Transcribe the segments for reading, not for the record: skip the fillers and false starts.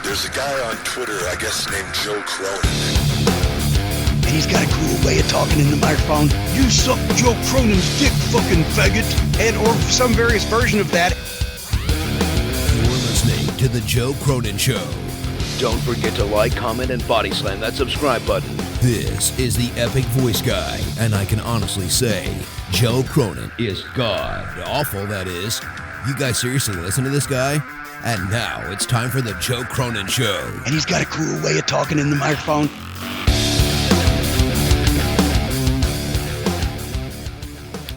There's a guy on Twitter, I guess named Joe Cronin. And he's got a cool way of talking in the microphone. You suck Joe Cronin's dick, fucking faggot. And or some various version of that. You're listening to The Joe Cronin Show. Don't forget to like, comment, and body slam that subscribe button. This is the epic voice guy, and I can honestly say, Joe Cronin is god awful, that is. You guys seriously listen to this guy? And now it's time for The Joe Cronin Show. And he's got a cool way of talking in the microphone.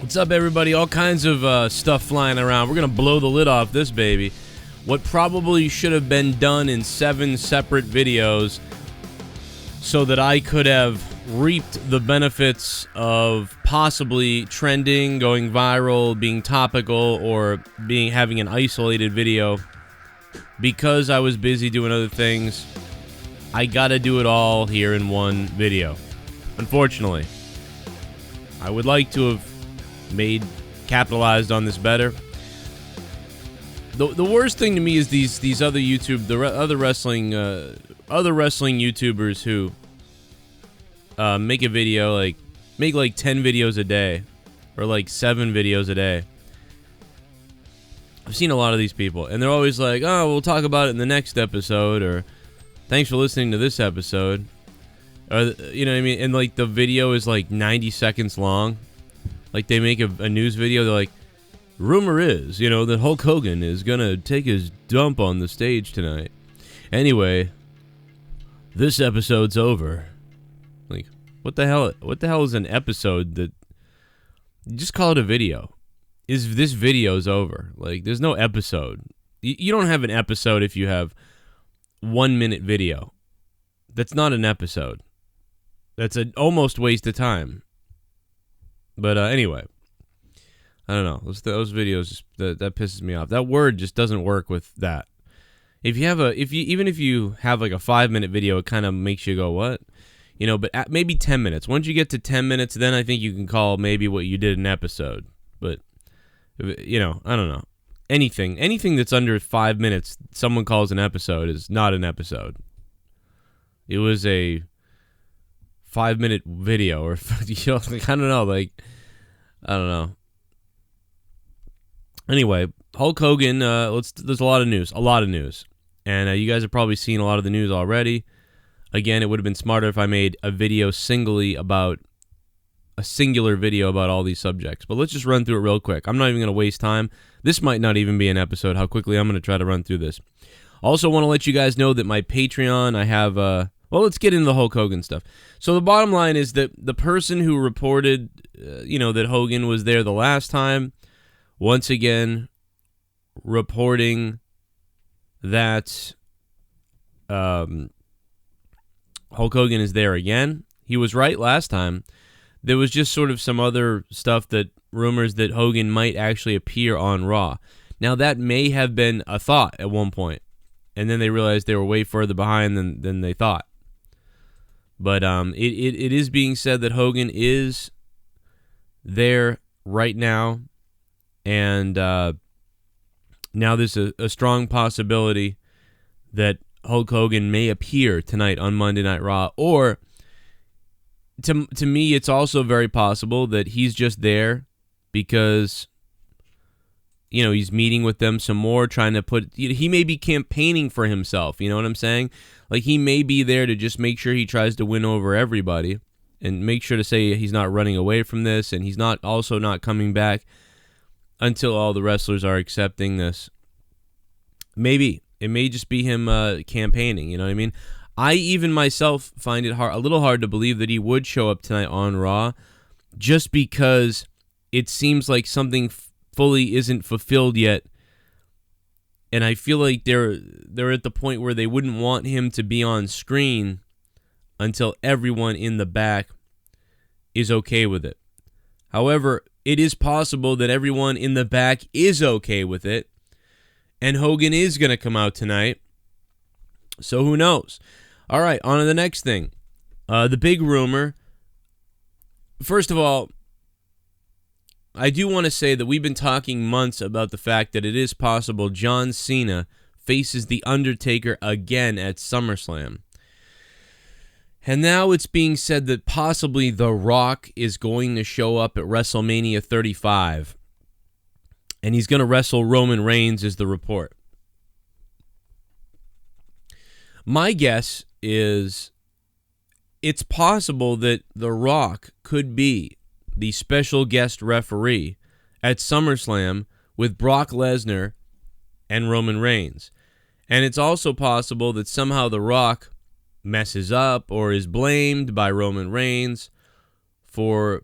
What's up, everybody? All kinds of stuff flying around. We're going to blow the lid off this baby. What probably should have been done in 7 separate videos so that I could have reaped the benefits of possibly trending, going viral, being topical, or having an isolated video. Because I was busy doing other things, I gotta do it all here in one video. Unfortunately, I would like to have capitalized on this better. The worst thing to me is these other other wrestling YouTubers who make a video, make like 10 videos a day or like 7 videos a day. I've seen a lot of these people, and they're always like, "Oh, we'll talk about it in the next episode," or "Thanks for listening to this episode," or you know what I mean. And like the video is like 90 seconds long. Like they make a news video, they're like, "Rumor is, that Hulk Hogan is gonna take his dump on the stage tonight. Anyway, this episode's over." Like, what the hell? What the hell is an episode? That just call it a video. This video's over? Like, there's no episode. You don't have an episode if you have 1 minute video. That's not an episode. That's an almost waste of time. But anyway, I don't know. Those videos just, that pisses me off. That word just doesn't work with that. Even if you have like a 5-minute video, it kind of makes you go, what? But maybe 10 minutes. Once you get to 10 minutes, then I think you can call maybe what you did an episode. But I don't know. Anything that's under 5 minutes, someone calls an episode, is not an episode. It was a 5-minute video, or I don't know. I don't know. Anyway, Hulk Hogan. There's a lot of news. And you guys have probably seen a lot of the news already. Again, it would have been smarter if I made a singular video about all these subjects. But let's just run through it real quick. I'm not even going to waste time. This might not even be an episode, how quickly I'm going to try to run through this. Also want to let you guys know that my Patreon, I have, well, let's get into the Hulk Hogan stuff. So the bottom line is that the person who reported, that Hogan was there the last time, once again, reporting that Hulk Hogan is there again. He was right last time. There was just sort of some other stuff, rumors that Hogan might actually appear on Raw. Now, that may have been a thought at one point, and then they realized they were way further behind than they thought. But it is being said that Hogan is there right now, and now there's a strong possibility that Hulk Hogan may appear tonight on Monday Night Raw, or to me, it's also very possible that he's just there because, he's meeting with them some more, trying to he may be campaigning for himself, you know what I'm saying? Like, he may be there to just make sure he tries to win over everybody and make sure to say he's not running away from this, and he's not coming back until all the wrestlers are accepting this. Maybe. It may just be him campaigning, you know what I mean? I even myself find it a little hard to believe that he would show up tonight on Raw, just because it seems like something fully isn't fulfilled yet, and I feel like they're at the point where they wouldn't want him to be on screen until everyone in the back is okay with it. However, it is possible that everyone in the back is okay with it, and Hogan is going to come out tonight. So who knows? All right, on to the next thing. The big rumor. First of all, I do want to say that we've been talking months about the fact that it is possible John Cena faces The Undertaker again at SummerSlam. And now it's being said that possibly The Rock is going to show up at WrestleMania 35. And he's going to wrestle Roman Reigns, is the report. My guess is it's possible that The Rock could be the special guest referee at SummerSlam with Brock Lesnar and Roman Reigns. And it's also possible that somehow The Rock messes up or is blamed by Roman Reigns for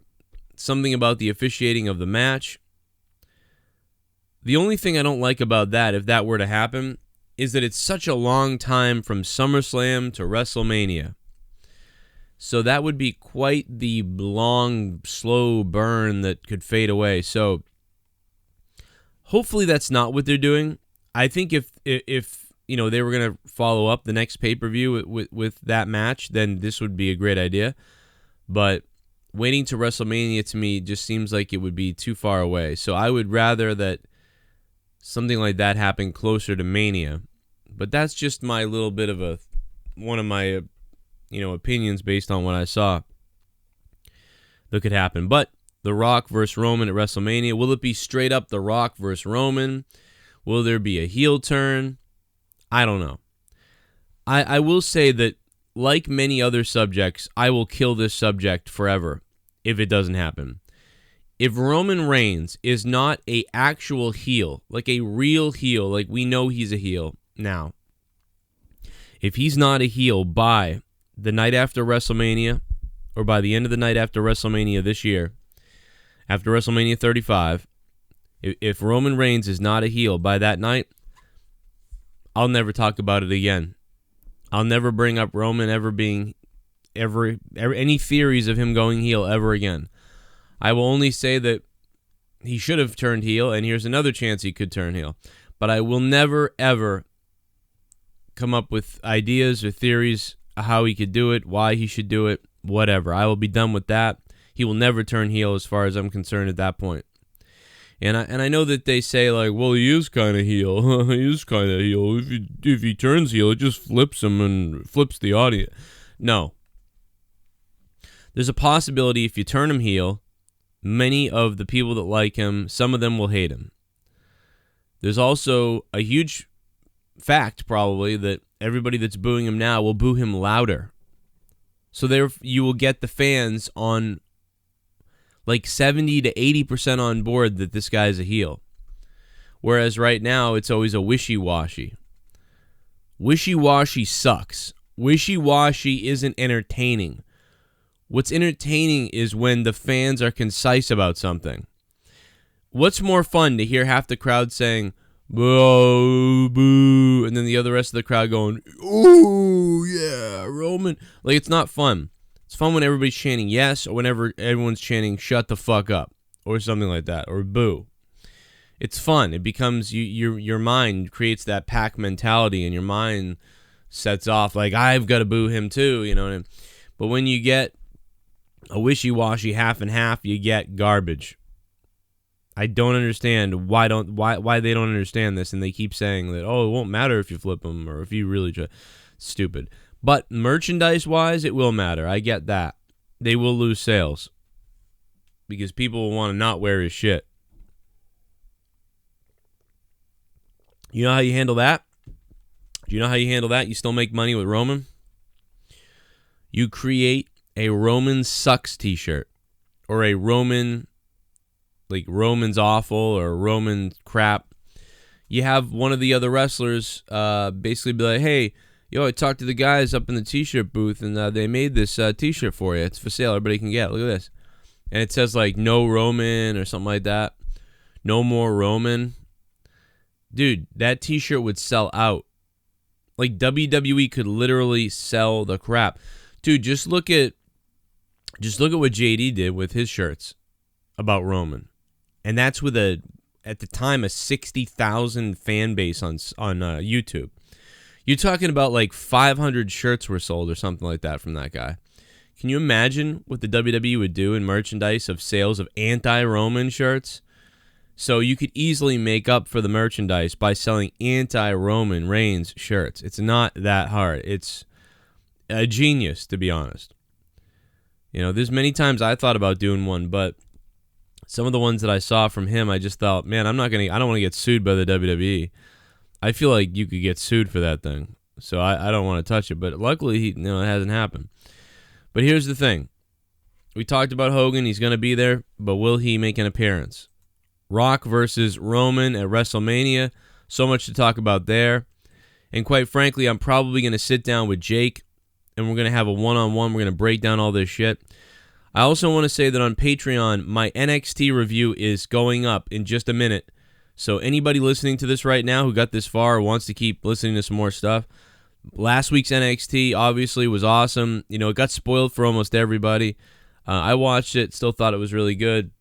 something about the officiating of the match. The only thing I don't like about that, if that were to happen, is that it's such a long time from SummerSlam to WrestleMania. So that would be quite the long, slow burn that could fade away. So hopefully that's not what they're doing. I think if you know, they were going to follow up the next pay-per-view with that match, then this would be a great idea. But waiting to WrestleMania to me just seems like it would be too far away. So I would rather that something like that happen closer to Mania. But that's just my little bit of one of my opinions based on what I saw that could happen. But The Rock versus Roman at WrestleMania, will it be straight up The Rock versus Roman? Will there be a heel turn? I don't know. I will say that, like many other subjects, I will kill this subject forever if it doesn't happen. If Roman Reigns is not a actual heel, like a real heel, like we know he's a heel now, if he's not a heel by the night after WrestleMania, or by the end of the night after WrestleMania this year, after WrestleMania 35, if Roman Reigns is not a heel by that night, I'll never talk about it again. I'll never bring up Roman ever being any theories of him going heel ever again. I will only say that he should have turned heel, and here's another chance he could turn heel. But I will never, ever come up with ideas or theories how he could do it, why he should do it, whatever. I will be done with that. He will never turn heel as far as I'm concerned at that point. And I know that they say, like, well, he is kind of heel. He is kind of heel. If he turns heel, it just flips him and flips the audience. No. There's a possibility if you turn him heel, many of the people that like him, some of them will hate him. There's also a huge fact, probably, that everybody that's booing him now will boo him louder. So there you will get the fans on like 70 to 80% on board that this guy's a heel. Whereas right now, it's always a wishy-washy. Wishy-washy sucks. Wishy-washy isn't entertaining. What's entertaining is when the fans are concise about something. What's more fun, to hear half the crowd saying, boo, boo, and then the other rest of the crowd going, ooh, yeah, Roman. Like, it's not fun. It's fun when everybody's chanting yes, or whenever everyone's chanting shut the fuck up, or something like that, or boo. It's fun. It becomes, your mind creates that pack mentality, and your mind sets off like, I've got to boo him too, you know what I mean? But when you get a wishy-washy half and half, you get garbage. I don't understand why they don't understand this, and they keep saying that, oh, it won't matter if you flip them or if you really try. Stupid. But merchandise-wise, it will matter. I get that. They will lose sales because people will want to not wear his shit. You know how you handle that? Do you know how you handle that? You still make money with Roman? You create a Roman Sucks t-shirt, or a Roman, like Roman's awful or Roman crap. You have one of the other wrestlers basically be like, hey, yo, I talked to the guys up in the t-shirt booth, and they made this t-shirt for you. It's for sale. Everybody can get it. Look at this. And it says, like, no Roman or something like that. No more Roman. Dude, that t-shirt would sell out. Like, WWE could literally sell the crap. Dude, just look at what JD did with his shirts about Roman. And that's with at the time, a 60,000 fan base on YouTube. You're talking about like 500 shirts were sold or something like that from that guy. Can you imagine what the WWE would do in merchandise of sales of anti-Roman shirts? So you could easily make up for the merchandise by selling anti-Roman Reigns shirts. It's not that hard. It's a genius, to be honest. You know, there's many times I thought about doing one, but some of the ones that I saw from him, I just thought, man, I don't want to get sued by the WWE. I feel like you could get sued for that thing. So I don't want to touch it. But luckily, it hasn't happened. But here's the thing. We talked about Hogan. He's going to be there. But will he make an appearance? Rock versus Roman at WrestleMania. So much to talk about there. And quite frankly, I'm probably going to sit down with Jake. And we're going to have a one-on-one. We're going to break down all this shit. I also want to say that on Patreon, my NXT review is going up in just a minute. So anybody listening to this right now who got this far or wants to keep listening to some more stuff, last week's NXT obviously was awesome. You know, it got spoiled for almost everybody. I watched it, still thought it was really good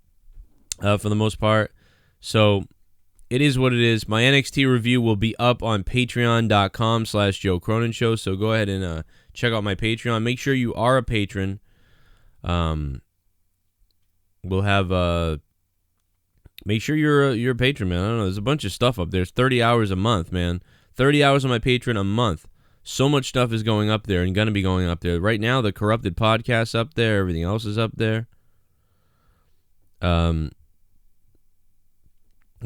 for the most part. So it is what it is. My NXT review will be up on patreon.com/Joe Cronin Show. So go ahead and check out my Patreon. Make sure you are a patron. We'll have make sure you're a patron, man. I don't know. There's a bunch of stuff up there. It's 30 hours a month, man. 30 hours on my Patreon a month. So much stuff is going up there and going to be going up there. Right now, the Corrupted Podcast's up there. Everything else is up there. Got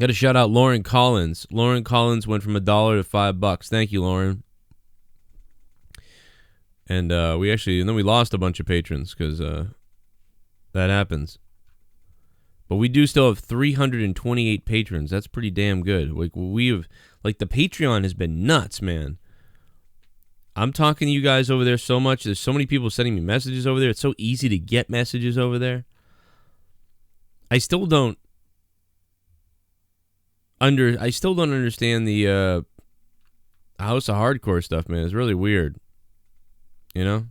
to shout out Lauren Collins. Lauren Collins went from $1 to $5. Thank you, Lauren. And we lost a bunch of patrons because that happens. But we do still have 328 patrons. That's pretty damn good. The Patreon has been nuts, man. I'm talking to you guys over there so much. There's so many people sending me messages over there. It's so easy to get messages over there. I still don't understand the House of Hardcore stuff, man. It's really weird. You know?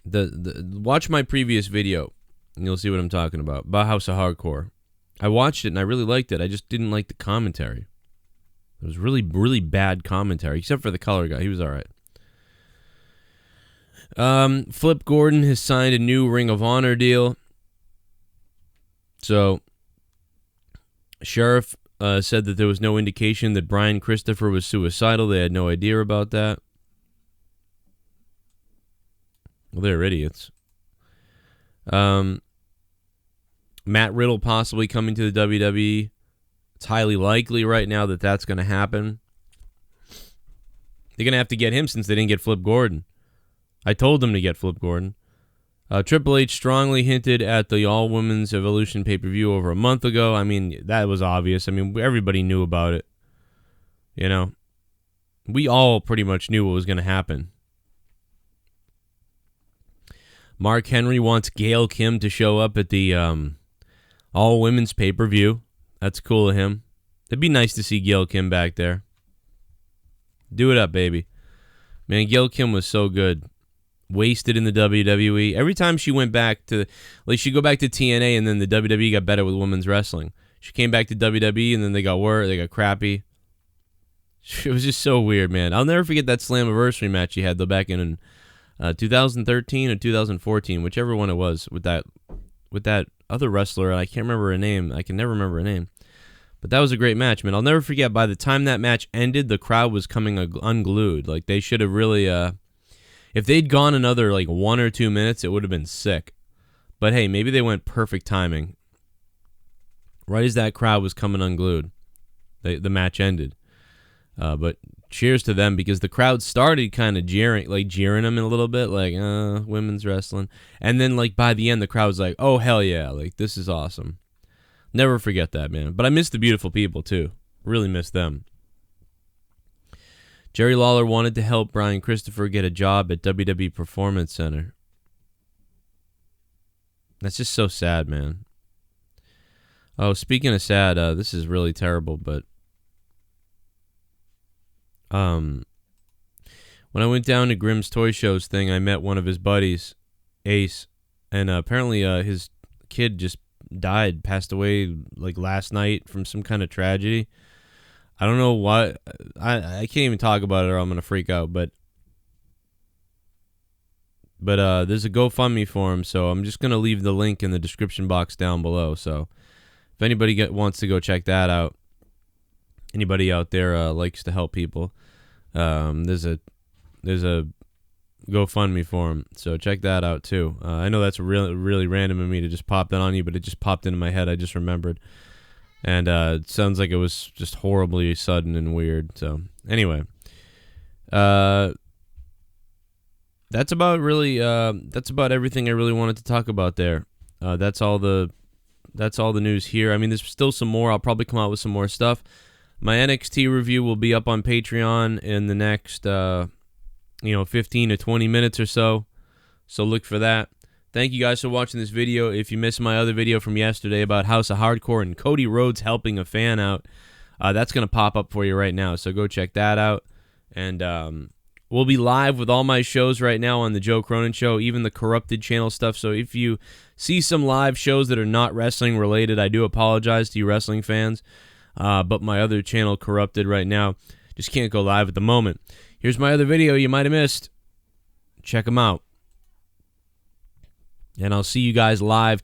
Watch my previous video and you'll see what I'm talking about House of Hardcore. I watched it and I really liked it. I just didn't like the commentary. It was really, really bad commentary, except for the color guy. He was all right. Flip Gordon has signed a new Ring of Honor deal. So, Sheriff said that there was no indication that Brian Christopher was suicidal. They had no idea about that. Well, they're idiots. Matt Riddle possibly coming to the WWE. It's highly likely right now that that's going to happen. They're going to have to get him since they didn't get Flip Gordon. I told them to get Flip Gordon. Triple H strongly hinted at the All-Women's Evolution pay-per-view over a month ago. I mean, that was obvious. I mean, everybody knew about it. You know? We all pretty much knew what was going to happen. Mark Henry wants Gail Kim to show up at the All-Women's pay-per-view. That's cool of him. It'd be nice to see Gail Kim back there. Do it up, baby. Man, Gail Kim was so good. Wasted in the WWE. Every time she went back to, she'd go back to TNA and then the WWE got better with women's wrestling. She came back to WWE and then they got crappy. It was just so weird, man. I'll never forget that Slammiversary match she had though back in 2013 or 2014, whichever one it was, with that other wrestler. I can't remember her name. I can never remember her name. But that was a great match, man. I'll never forget, by the time that match ended, the crowd was coming unglued. Like, they should have really, if they'd gone another, 1 or 2 minutes, it would have been sick. But hey, maybe they went perfect timing. Right as that crowd was coming unglued, the match ended. But cheers to them, because the crowd started kind of jeering them a little bit, women's wrestling. And then, by the end, the crowd was like, oh, hell yeah, this is awesome. Never forget that, man. But I miss the beautiful people, too. Really miss them. Jerry Lawler wanted to help Brian Christopher get a job at WWE Performance Center. That's just so sad, man. Oh, speaking of sad, this is really terrible, but when I went down to Grimm's Toy Shows thing, I met one of his buddies, Ace, and apparently his kid just passed away last night from some kind of tragedy. I don't know why. I can't even talk about it or I'm going to freak out. But there's a GoFundMe for him, so I'm just going to leave the link in the description box down below. So if anybody wants to go check that out, anybody out there likes to help people, there's a GoFundMe for him. So check that out too. I know that's really random of me to just pop that on you, but it just popped into my head. I just remembered. And it sounds like it was just horribly sudden and weird. So anyway, that's about everything I really wanted to talk about there. That's all the news here. I mean, there's still some more. I'll probably come out with some more stuff. My NXT review will be up on Patreon in the next 15 to 20 minutes or so. So look for that. Thank you guys for watching this video. If you missed my other video from yesterday about House of Hardcore and Cody Rhodes helping a fan out, that's going to pop up for you right now. So go check that out. And we'll be live with all my shows right now on the Joe Cronin Show, even the Corrupted channel stuff. So if you see some live shows that are not wrestling related, I do apologize to you wrestling fans. But my other channel, Corrupted, right now, just can't go live at the moment. Here's my other video you might have missed. Check them out. And I'll see you guys live